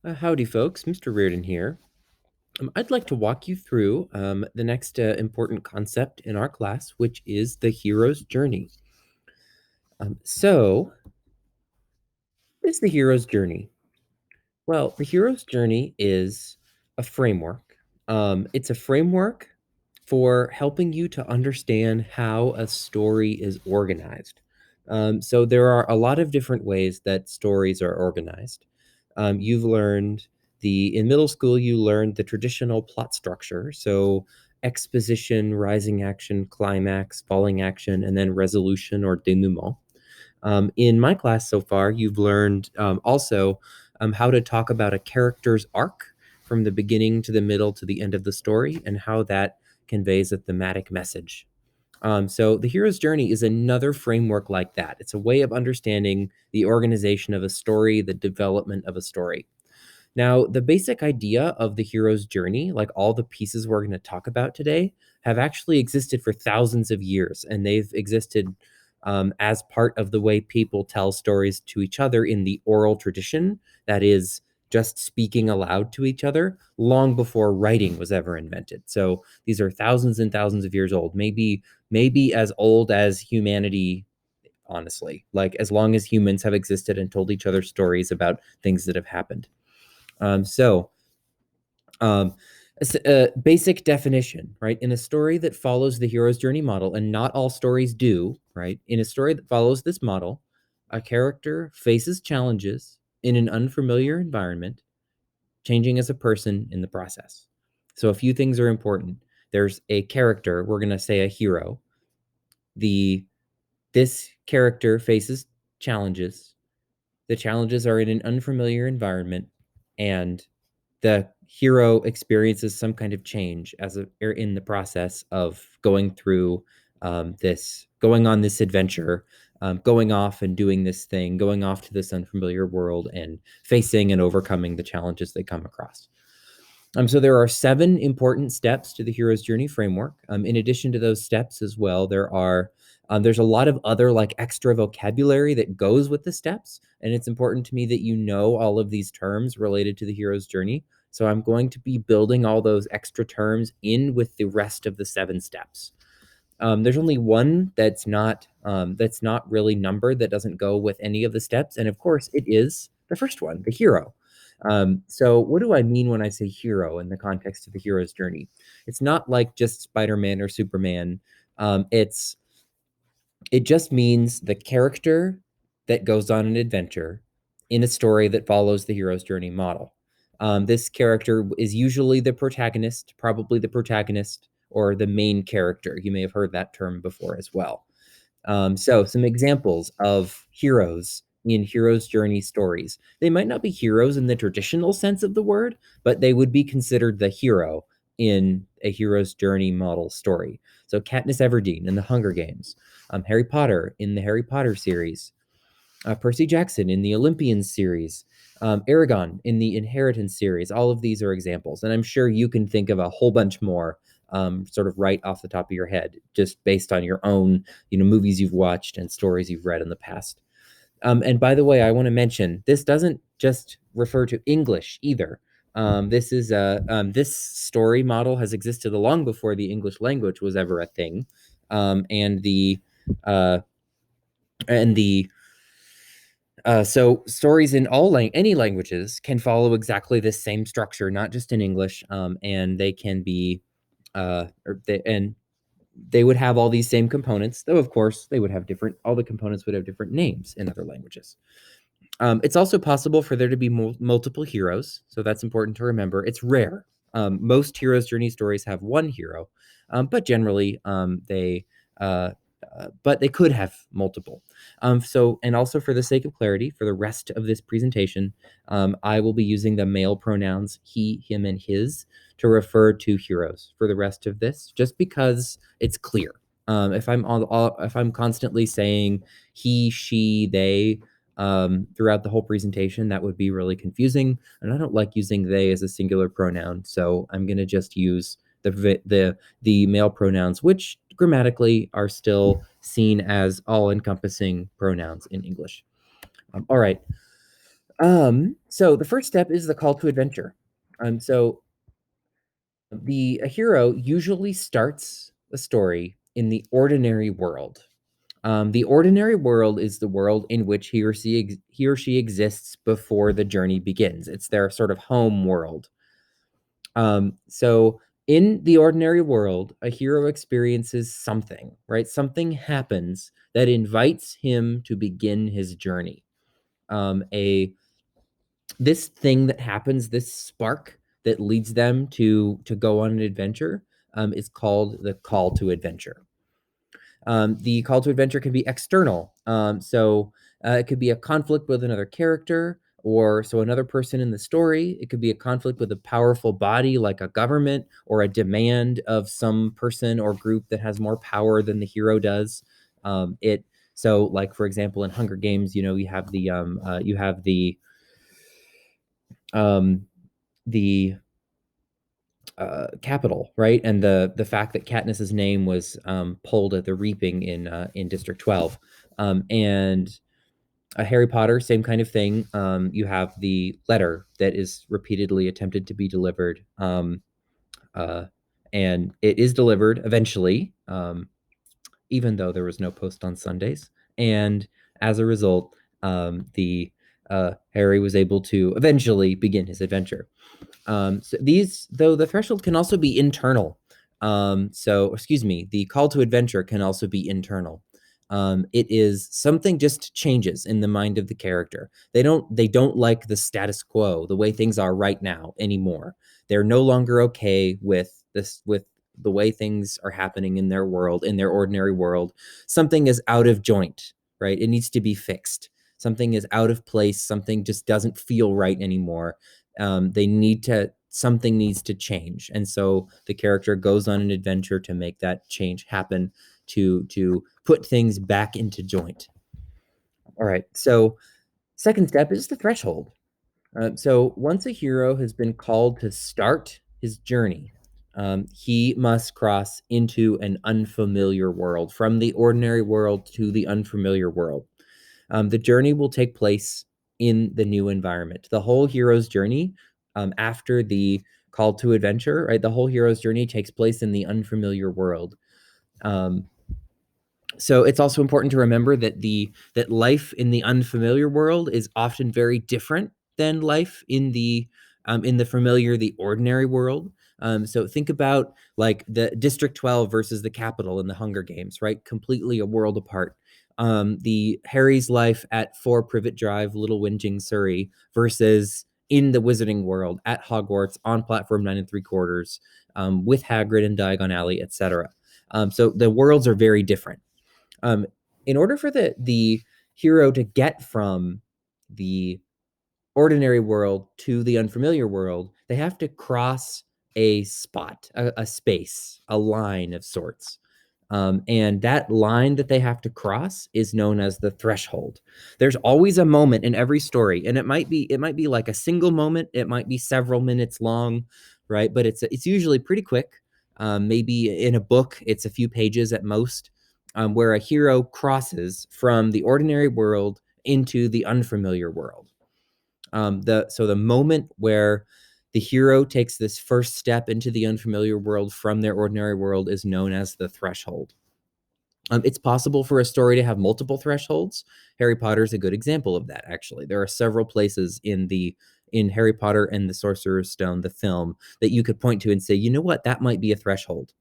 Howdy, folks. Mr. Reardon here. I'd like to walk you through the next important concept in our class, which is the hero's journey. So, what is the hero's journey? Well, the hero's journey is a framework. It's a framework for helping you to understand how a story is organized. So there are a lot of different ways that stories are organized. You've learned in middle school, you learned the traditional plot structure. So exposition, rising action, climax, falling action, and then resolution or denouement. In my class so far, you've learned also how to talk about a character's arc from the beginning to the middle to the end of the story and how that conveys a thematic message. So the hero's journey is another framework like that. It's a way of understanding the organization of a story, the development of a story. Now, the basic idea of the hero's journey, like all the pieces we're going to talk about today, have actually existed for thousands of years, and they've existed as part of the way people tell stories to each other in the oral tradition, that is, just speaking aloud to each other, long before writing was ever invented. So these are thousands and thousands of years old, maybe as old as humanity, honestly, like as long as humans have existed and told each other stories about things that have happened. So, um, a basic definition, right? In a story that follows the hero's journey model, and not all stories do, right? In a story that follows this model, a character faces challenges in an unfamiliar environment, changing as a person in the process. So, a few things are important. There's a character, we're going to say a hero. The This character faces challenges. The challenges are in an unfamiliar environment, and the hero experiences some kind of change in the process of going on this adventure, going off and doing this thing, going off to this unfamiliar world and facing and overcoming the challenges they come across. So there are 7 important steps to the hero's journey framework. In addition to those steps as well, there's a lot of other like extra vocabulary that goes with the steps, and it's important to me that you know all of these terms related to the hero's journey. So I'm going to be building all those extra terms in with the rest of the 7 steps. There's only one that's not really numbered, that doesn't go with any of the steps, and of course, it is the first one, the hero. So what do I mean when I say hero in the context of the hero's journey? It's not like just Spider-Man or Superman. It just means the character that goes on an adventure in a story that follows the hero's journey model. This character is usually the protagonist, probably the protagonist or the main character. You may have heard that term before as well. So, some examples of heroes in hero's journey stories. They might not be heroes in the traditional sense of the word, but they would be considered the hero in a hero's journey model story. So, Katniss Everdeen in the Hunger Games, Harry Potter in the Harry Potter series, Percy Jackson in the Olympians series, Aragon in the Inheritance series. All of these are examples, and I'm sure you can think of a whole bunch more, sort of right off the top of your head, just based on your own, movies you've watched and stories you've read in the past. And by the way, I want to mention this doesn't just refer to English either. This story model has existed long before the English language was ever a thing, and the uh, and the so stories in any languages can follow exactly this same structure, not just in English, and they can be and they would have all these same components, though of course they would have different. All the components would have different names in other languages. It's also possible for there to be multiple heroes, so that's important to remember. It's rare. Most hero's journey stories have one hero, but generally uh, but they could have multiple. And also for the sake of clarity, for the rest of this presentation, I will be using the male pronouns he, him, and his to refer to heroes for the rest of this, just because it's clear. If I'm constantly saying he, she, they throughout the whole presentation, that would be really confusing. And I don't like using they as a singular pronoun, so I'm going to just use the male pronouns, which grammatically are still seen as all-encompassing pronouns in English. All right. So the first step is the call to adventure. So the a hero usually starts a story in the ordinary world. The ordinary world is the world in which he or she exists before the journey begins. It's their sort of home world. So in the ordinary world, a hero experiences something, right? Something happens that invites him to begin his journey. A This thing that happens, this spark that leads them to go on an adventure, is called the call to adventure. The call to adventure can be external. It could be a conflict with another character, or so another person in the story. It could be a conflict with a powerful body like a government, or a demand of some person or group that has more power than the hero does. It so like for example in Hunger Games, you have um, the capital, right? And the fact that Katniss's name was pulled at the reaping in District 12, and Harry Potter, same kind of thing. You have the letter that is repeatedly attempted to be delivered, uh, and it is delivered eventually, even though there was no post on Sundays. And as a result, the Harry was able to eventually begin his adventure. So these, though, the threshold can also be internal. Excuse me, the call to adventure can also be internal. It is something just changes in the mind of the character. They don't like the status quo, the way things are right now anymore. They're no longer okay with the way things are happening in their world, in their ordinary world. Something is out of joint, right? It needs to be fixed. Something is out of place. Something just doesn't feel right anymore. Something needs to change, and so the character goes on an adventure to make that change happen, to put things back into joint. All right, so second step is the threshold. So once a hero has been called to start his journey, he must cross into an unfamiliar world, from the ordinary world to the unfamiliar world. The journey will take place in the new environment. The whole hero's journey, after the call to adventure, right? The whole hero's journey takes place in the unfamiliar world. Um, so it's also important to remember that life in the unfamiliar world is often very different than life in the familiar, the ordinary world. So think about like the District 12 versus the Capital in the Hunger Games, right? Completely a world apart. The Harry's life at 4 Privet Drive, Little Whinging, Surrey, versus in the Wizarding world at Hogwarts on platform 9 3/4, with Hagrid and Diagon Alley, etc. So the worlds are very different. Um, in order for the hero to get from the ordinary world to the unfamiliar world, they have to cross a spot, a space, a line of sorts. And that line that they have to cross is known as the threshold. There's always a moment in every story, and it might be like a single moment, it might be several minutes long, right? But it's usually pretty quick. Maybe in a book, it's a few pages at most, where a hero crosses from the ordinary world into the unfamiliar world. The moment where the hero takes this first step into the unfamiliar world from their ordinary world is known as the threshold. It's possible for a story to have multiple thresholds. Harry Potter is a good example of that, actually. There are several places in Harry Potter and the Sorcerer's Stone, the film, that you could point to and say, you know what, that might be a threshold.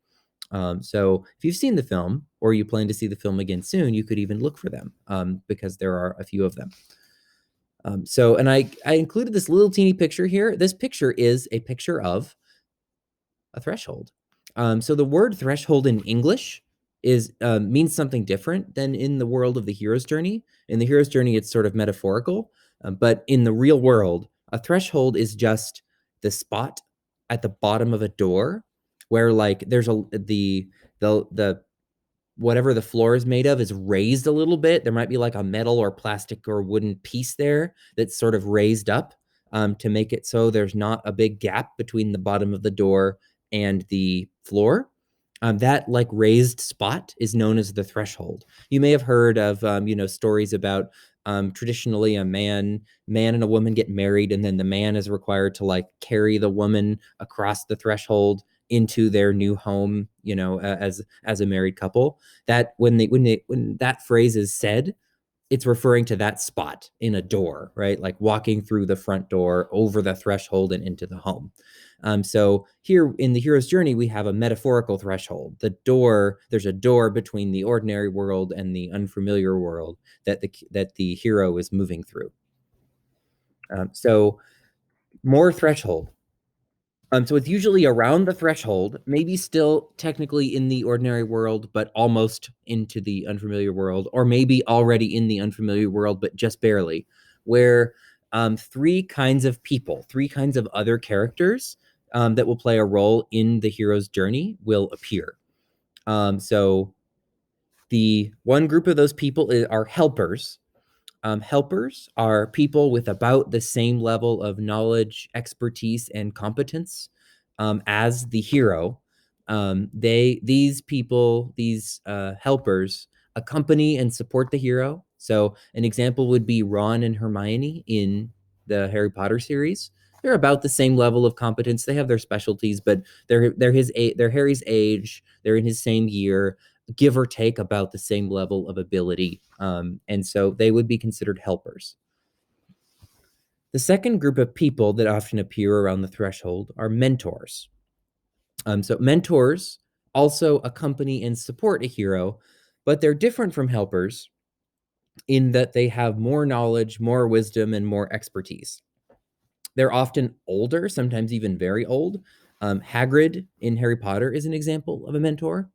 So if you've seen the film or you plan to see the film again soon, you could even look for them, because there are a few of them. And I included this little teeny picture here. This picture is a picture of a threshold. So the word threshold in English is means something different than in the world of the hero's journey. In the hero's journey, it's sort of metaphorical, but in the real world, a threshold is just the spot at the bottom of a door where like there's a the whatever the floor is made of is raised a little bit. There might be like a metal or plastic or wooden piece there that's sort of raised up, to make it so there's not a big gap between the bottom of the door and the floor. That like raised spot is known as the threshold. You may have heard of stories about Traditionally, a man and a woman get married, and then the man is required to like carry the woman across the threshold into their new home, as a married couple. That when that phrase is said, it's referring to that spot in a door, right? Like walking through the front door, over the threshold, and into the home. So here in the hero's journey, we have a metaphorical threshold. There's a door between the ordinary world and the unfamiliar world that the hero is moving through. So more threshold. So it's usually around the threshold, maybe still technically in the ordinary world, but almost into the unfamiliar world, or maybe already in the unfamiliar world, but just barely, where three kinds of people, three kinds of other characters that will play a role in the hero's journey will appear. So the one group of those people are helpers. Helpers are people with about the same level of knowledge, expertise, and competence as the hero. These people, these helpers, accompany and support the hero. So an example would be Ron and Hermione in the Harry Potter series. They're about the same level of competence. They have their specialties, but they're Harry's age. They're in his same year, give or take about the same level of ability. And so they would be considered helpers. The second group of people that often appear around the threshold are mentors. So mentors also accompany and support a hero, but they're different from helpers in that they have more knowledge, more wisdom, and more expertise. They're often older, sometimes even very old. Hagrid in Harry Potter is an example of a mentor.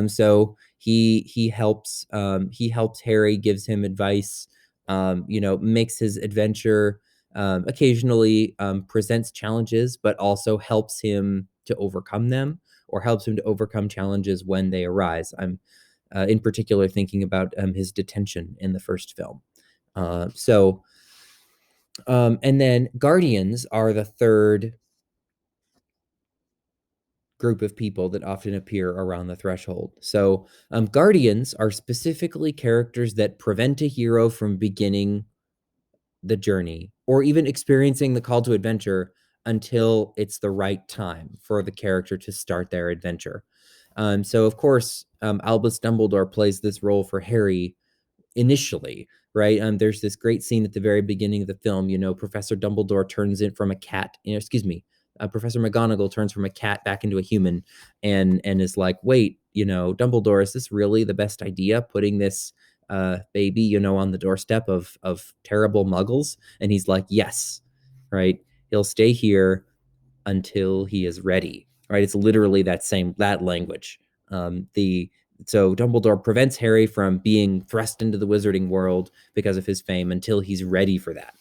So he helps Harry, gives him advice, makes his adventure, occasionally presents challenges, but also helps him to overcome them, or helps him to overcome challenges when they arise. I'm in particular thinking about his detention in the first film. And then guardians are the third group of people that often appear around the threshold. So guardians are specifically characters that prevent a hero from beginning the journey or even experiencing the call to adventure until it's the right time for the character to start their adventure. So of course, Albus Dumbledore plays this role for Harry initially, right? There's this great scene at the very beginning of the film. Professor Dumbledore turns in from a cat. Excuse me, Professor McGonagall turns from a cat back into a human, and is like, "Wait, Dumbledore, is this really the best idea? Putting this baby, on the doorstep of terrible Muggles?" And he's like, "Yes, right. He'll stay here until he is ready." Right? It's literally that language. The So Dumbledore prevents Harry from being thrust into the wizarding world because of his fame until he's ready for that.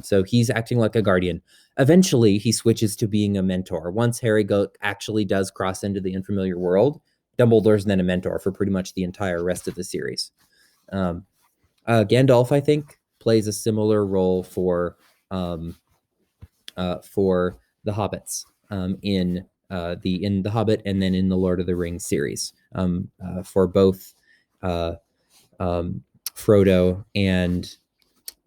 So he's acting like a guardian. Eventually, he switches to being a mentor. Once Harry actually does cross into the unfamiliar world, Dumbledore's then a mentor for pretty much the entire rest of the series. Gandalf, I think, plays a similar role for the hobbits in the Hobbit, and then in the Lord of the Rings series, for both Frodo and,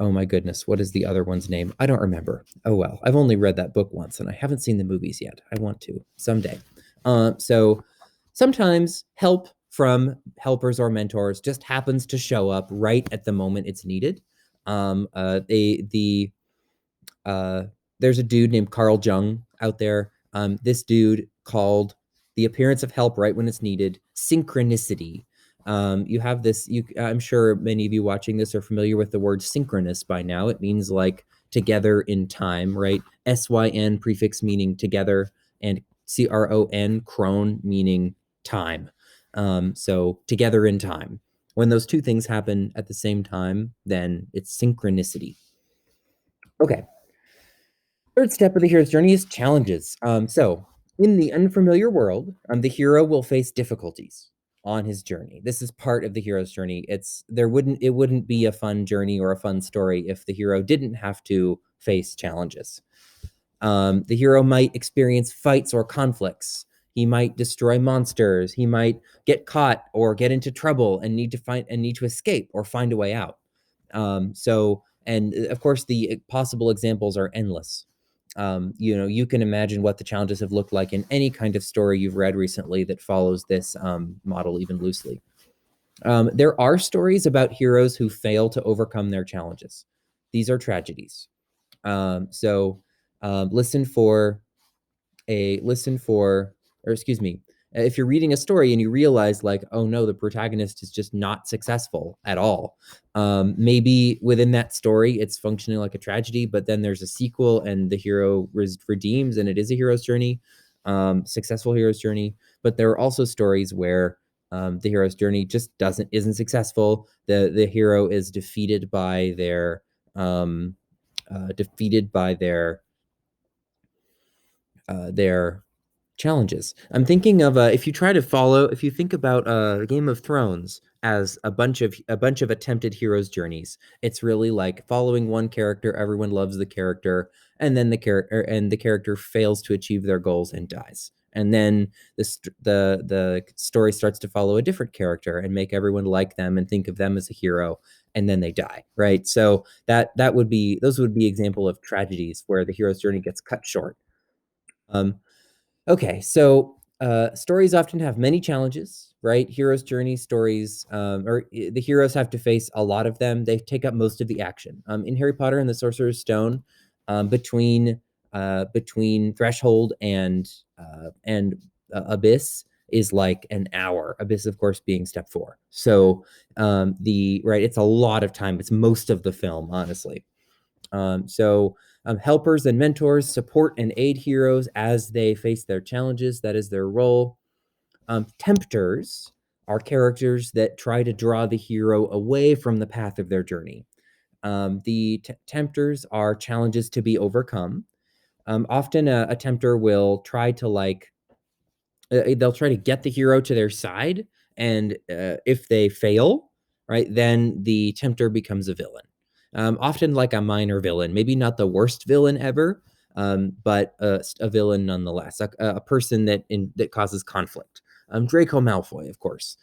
oh my goodness, what is the other one's name? I don't remember. Oh well, I've only read that book once, and I haven't seen the movies yet. I want to someday. So sometimes help from helpers or mentors just happens to show up right at the moment it's needed. Uh, there's a dude named Carl Jung out there. This dude called the appearance of help right when it's needed synchronicity. You have this. I'm sure many of you watching this are familiar with the word synchronous by now. It means like together in time, right? SYN prefix meaning together, and CRON crone meaning time. So together in time. When those two things happen at the same time, then it's synchronicity. Okay. Third step of the hero's journey is challenges. So in the unfamiliar world, the hero will face difficulties on his journey. This is part of the hero's journey. It wouldn't be a fun journey or a fun story if the hero didn't have to face challenges. The hero might experience fights or conflicts. He might destroy monsters. He might get caught or get into trouble and need to escape or find a way out. And of course, the possible examples are endless. You can imagine what the challenges have looked like in any kind of story you've read recently that follows this model even loosely. There are stories about heroes who fail to overcome their challenges. These are tragedies. So listen for listen for, or excuse me, if you're reading a story and you realize like, oh no, the protagonist is just not successful at all. Maybe within that story, it's functioning like a tragedy, but then there's a sequel and the hero redeems and it is a hero's journey, successful hero's journey. But there are also stories where the hero's journey just isn't successful. The hero is defeated by um, their challenges. I'm thinking of if you think about Game of Thrones as a bunch of attempted heroes' journeys, it's really like following one character, everyone loves the character, and then the character fails to achieve their goals and dies. And then the story starts to follow a different character and make everyone like them and think of them as a hero, and then they die, right? So those would be example of tragedies where the hero's journey gets cut short. Um, Okay, so stories often have many challenges, right? Heroes' journey stories, the heroes have to face a lot of them. They take up most of the action. In Harry Potter and the Sorcerer's Stone, between Threshold and Abyss is like an hour. Abyss, of course, being step 4. So it's a lot of time. It's most of the film, honestly. Helpers and mentors support and aid heroes as they face their challenges. That is their role. Tempters are characters that try to draw the hero away from the path of their journey. The tempters are challenges to be overcome. Often, a tempter will try to they'll try to get the hero to their side, and if they fail, right, then the tempter becomes a villain. Often like a minor villain, maybe not the worst villain ever, but a villain nonetheless, a person that causes conflict. Draco Malfoy, of course,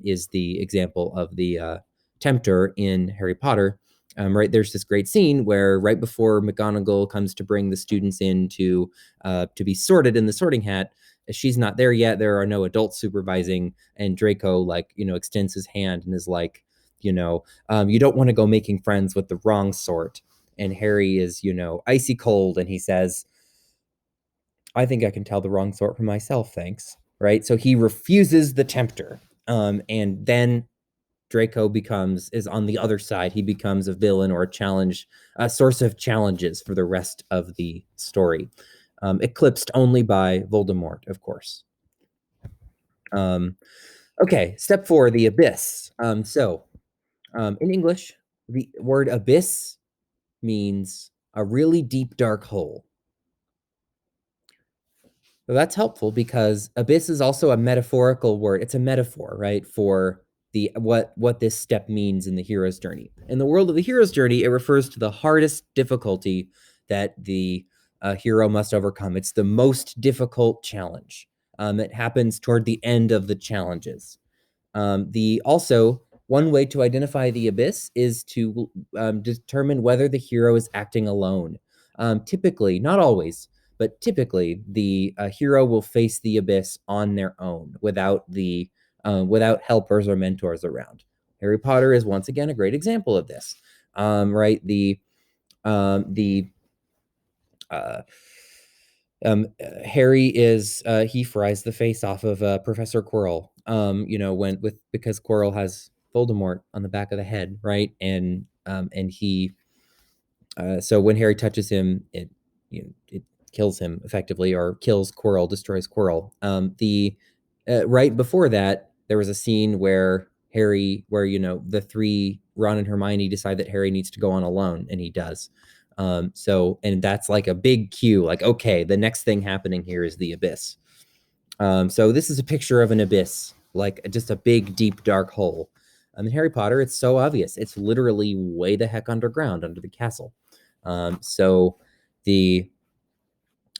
is the example of the tempter in Harry Potter. Right, there's this great scene where right before McGonagall comes to bring the students in to be sorted in the Sorting Hat, she's not there yet. There are no adults supervising, and Draco extends his hand and is like, you don't want to go making friends with the wrong sort. And Harry is icy cold, and he says, I think I can tell the wrong sort for myself, thanks. Right, so he refuses the tempter, and then Draco is on the other side. He becomes a villain or a source of challenges for the rest of the story, eclipsed only by Voldemort, of course. Okay, step 4, the abyss. In English, the word abyss means a really deep, dark hole. So that's helpful because abyss is also a metaphorical word. It's a metaphor, right, for what this step means in the hero's journey. In the world of the hero's journey, it refers to the hardest difficulty that the hero must overcome. It's the most difficult challenge. It happens toward the end of the challenges. The also one way to identify the abyss is to determine whether the hero is acting alone. Typically, not always, but typically, the hero will face the abyss on their own without helpers or mentors around. Harry Potter is once again a great example of this. Right, the Harry he fries the face off of Professor Quirrell. Because Quirrell has Voldemort on the back of the head, right? And he so when Harry touches him, it kills him effectively, or kills Quirrell, destroys Quirrell. The Right before that, there was a scene where the three, Ron and Hermione, decide that Harry needs to go on alone, and he does. And that's like a big cue, like, okay, the next thing happening here is the abyss. So this is a picture of an abyss, like just a big, deep, dark hole. In Harry Potter, it's so obvious. It's literally way the heck underground, under the castle. So the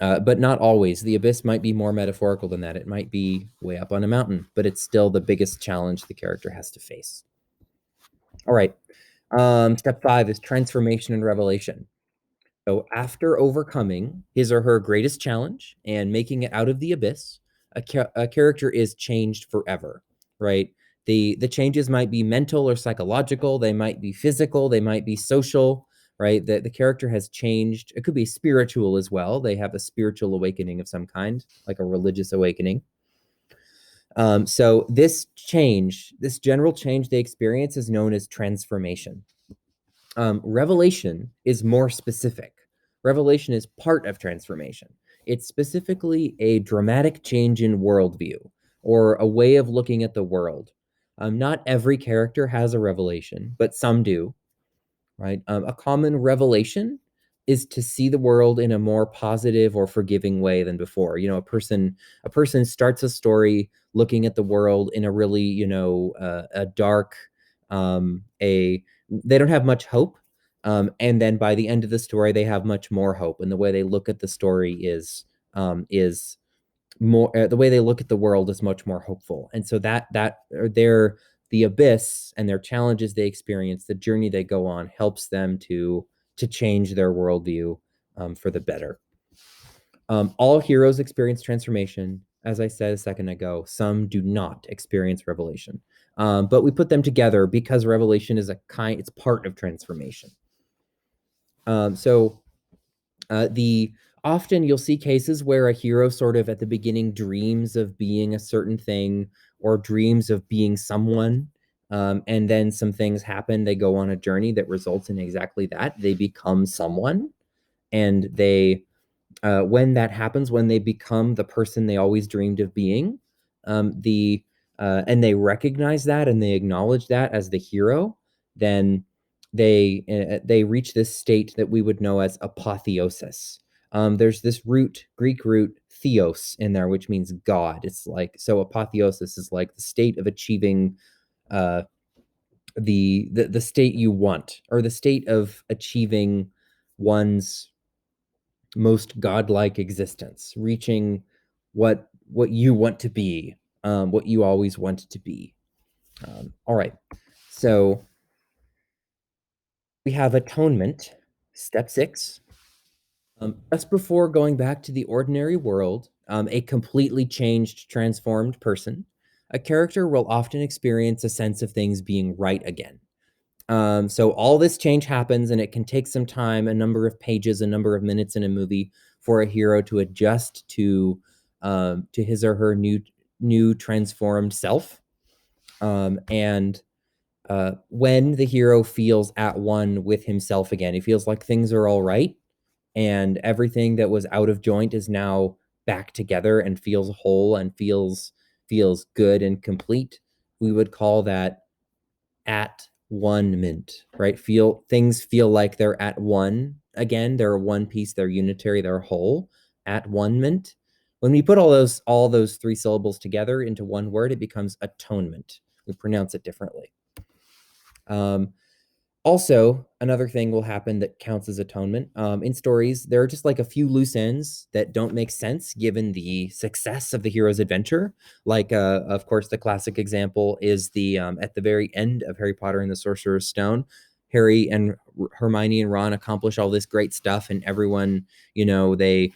But not always. The abyss might be more metaphorical than that. It might be way up on a mountain, but it's still the biggest challenge the character has to face. All right. Step 5 is transformation and revelation. So after overcoming his or her greatest challenge and making it out of the abyss, a character is changed forever, right? The changes might be mental or psychological, they might be physical, they might be social, right? The character has changed. It could be spiritual as well. They have a spiritual awakening of some kind, like a religious awakening. So this change, this general change they experience is known as transformation. Revelation is more specific. Revelation is part of transformation. It's specifically a dramatic change in worldview or a way of looking at the world. Not every character has a revelation, but some do, right? A common revelation is to see the world in a more positive or forgiving way than before. A person starts a story looking at the world in a really, a dark, a they don't have much hope, and then by the end of the story, they have much more hope, and the way they look at the story is more the way they look at the world is much more hopeful. And so that their the abyss and their challenges they experience, the journey they go on, helps them to change their worldview for the better. All heroes experience transformation. As I said a second ago, some do not experience revelation, but we put them together because revelation is it's part of transformation. So the often you'll see cases where a hero sort of at the beginning dreams of being a certain thing or dreams of being someone, and then some things happen. They go on a journey that results in exactly that. They become someone, and when that happens, when they become the person they always dreamed of being, the and they recognize that and they acknowledge that as the hero, then they reach this state that we would know as apotheosis. There's this Greek root theos in there, which means God. It's like so apotheosis is like the state of achieving uh, the state you want, or the state of achieving one's most godlike existence, reaching what you want to be, what you always wanted to be. All right, so we have atonement, step 6. Just before going back to the ordinary world, a completely changed, transformed person, a character will often experience a sense of things being right again. So all this change happens, and it can take some time, a number of pages, a number of minutes in a movie for a hero to adjust to his or her new transformed self. And when the hero feels at one with himself again, he feels like things are all right, and everything that was out of joint is now back together and feels whole and feels good and complete. We would call that at one mint, right? Feel like they're at one again. They're one piece, they're unitary, they're whole at one mint. When we put all those three syllables together into one word, it becomes atonement. We pronounce it differently. Um, Also, another thing will happen that counts as atonement. In stories, there are just like a few loose ends that don't make sense given the success of the hero's adventure. Like, of course, the classic example is the at the very end of Harry Potter and the Sorcerer's Stone, Harry and Hermione and Ron accomplish all this great stuff, and everyone, they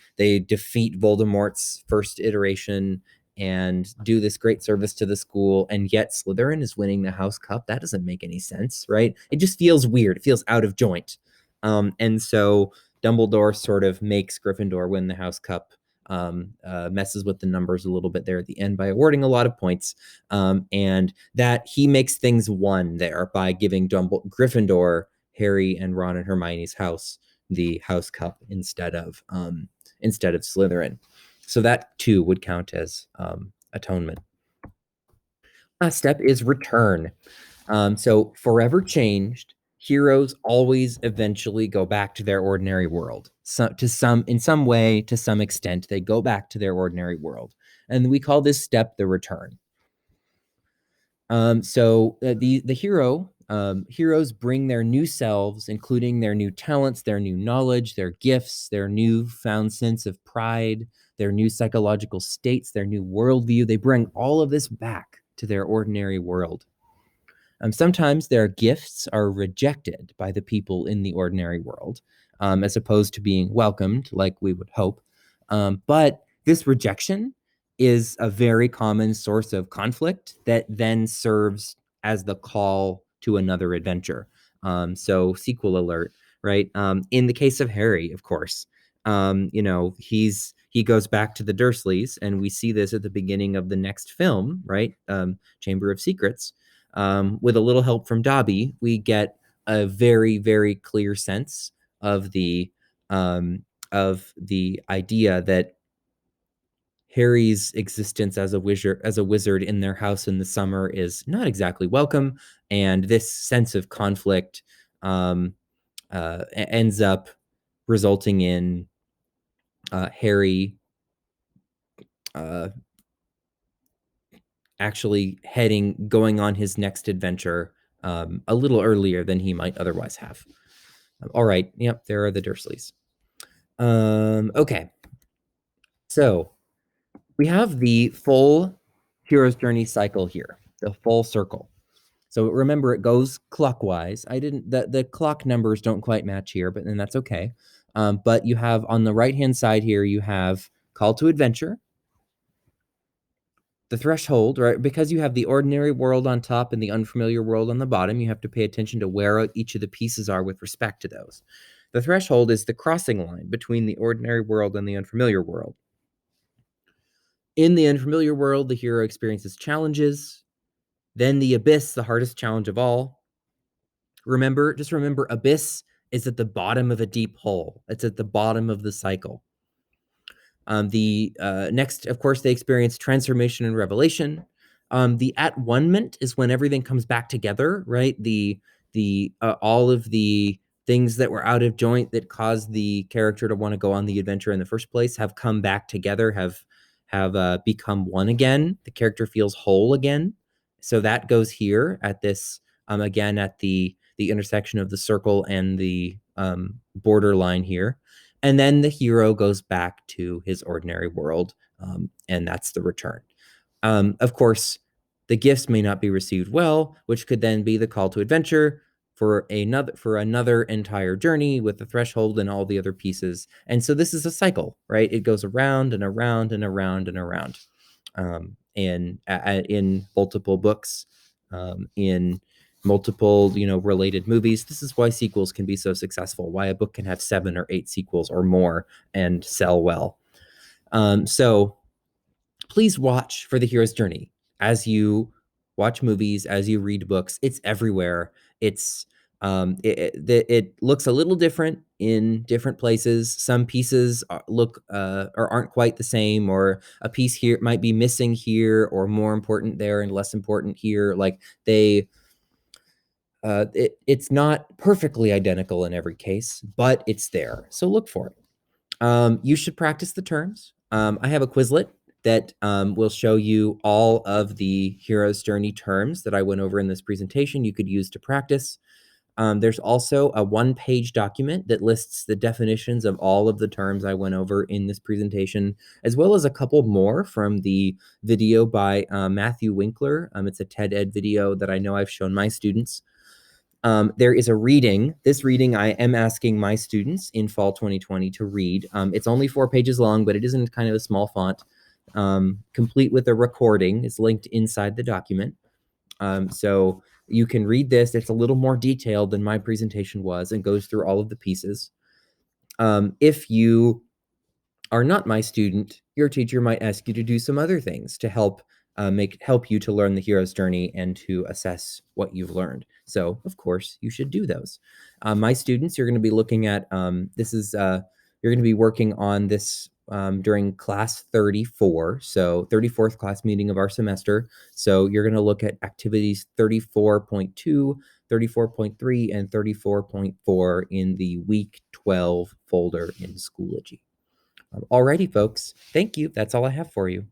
defeat Voldemort's first iteration and do this great service to the school, and yet Slytherin is winning the House Cup. That doesn't make any sense, right? It just feels weird. It feels out of joint. And so Dumbledore sort of makes Gryffindor win the House Cup, messes with the numbers a little bit there at the end by awarding a lot of points, and that he makes things one there by giving Gryffindor, Harry and Ron and Hermione's house, the House Cup instead of Slytherin. So that too would count as atonement. Last step is return. So forever changed, heroes always eventually go back to their ordinary world. In some way, to some extent, they go back to their ordinary world, and we call this step the return. So the heroes bring their new selves, including their new talents, their new knowledge, their gifts, their newfound sense of pride, their new psychological states, their new worldview. They bring all of this back to their ordinary world. Sometimes their gifts are rejected by the people in the ordinary world, as opposed to being welcomed, like we would hope. But this rejection is a very common source of conflict that then serves as the call to another adventure. So, sequel alert, right? In the case of Harry, of course, he goes back to the Dursleys, and we see this at the beginning of the next film, right? Chamber of Secrets. With a little help from Dobby, we get a very, very clear sense of um, the idea that Harry's existence as a wizard in their house in the summer is not exactly welcome, and this sense of conflict um, ends up resulting in Harry uh, actually going on his next adventure a little earlier than he might otherwise have. All right, yep, there are the Dursleys. Okay, so we have the full hero's journey cycle here, the full circle. So remember, it goes clockwise. The clock numbers don't quite match here, but then that's okay. But you have on the right hand side here, you have call to adventure, the threshold, right? Because you have the ordinary world on top and the unfamiliar world on the bottom, you have to pay attention to where each of the pieces are with respect to those. The threshold is the crossing line between the ordinary world and the unfamiliar world. In the unfamiliar world, the hero experiences challenges. Then the abyss, the hardest challenge of all. Just remember, abyss is at the bottom of a deep hole. It's at the bottom of the cycle. The next, of course, they experience transformation and revelation. The at-one-ment is when everything comes back together, right? The all of the things that were out of joint that caused the character to want to go on the adventure in the first place have come back together, have become one again. The character feels whole again. So that goes here at this again at the intersection of the circle and the borderline here. And then the hero goes back to his ordinary world, and that's the return. Of course, the gifts may not be received well, which could then be the call to adventure for another entire journey with the threshold and all the other pieces. And so this is a cycle, right? It goes around and around and around and around, in multiple books, in multiple related movies. This is why sequels can be so successful, why a book can have 7 or 8 sequels or more and sell well. So please watch for the hero's journey as you watch movies, as you read books. It's everywhere. It looks a little different in different places. Some pieces look or aren't quite the same, or a piece here might be missing here, or more important there and less important here. Like it's not perfectly identical in every case, but it's there. So look for it. You should practice the terms. I have a Quizlet that will show you all of the hero's journey terms that I went over in this presentation you could use to practice. There's also a one-page document that lists the definitions of all of the terms I went over in this presentation, as well as a couple more from the video by Matthew Winkler. It's a TED Ed video that I know I've shown my students. There is a reading. This reading I am asking my students in fall 2020 to read. It's only 4 pages long, but it is in kind of a small font, complete with a recording. It's linked inside the document. So you can read this. It's a little more detailed than my presentation was and goes through all of the pieces. If you are not my student, your teacher might ask you to do some other things to help you to learn the hero's journey and to assess what you've learned. So, of course, you should do those. My students, you're going to be looking at you're going to be working on this during class 34, so 34th class meeting of our semester. So you're going to look at activities 34.2, 34.3, and 34.4 in the week 12 folder in Schoology. Alrighty, folks. Thank you. That's all I have for you.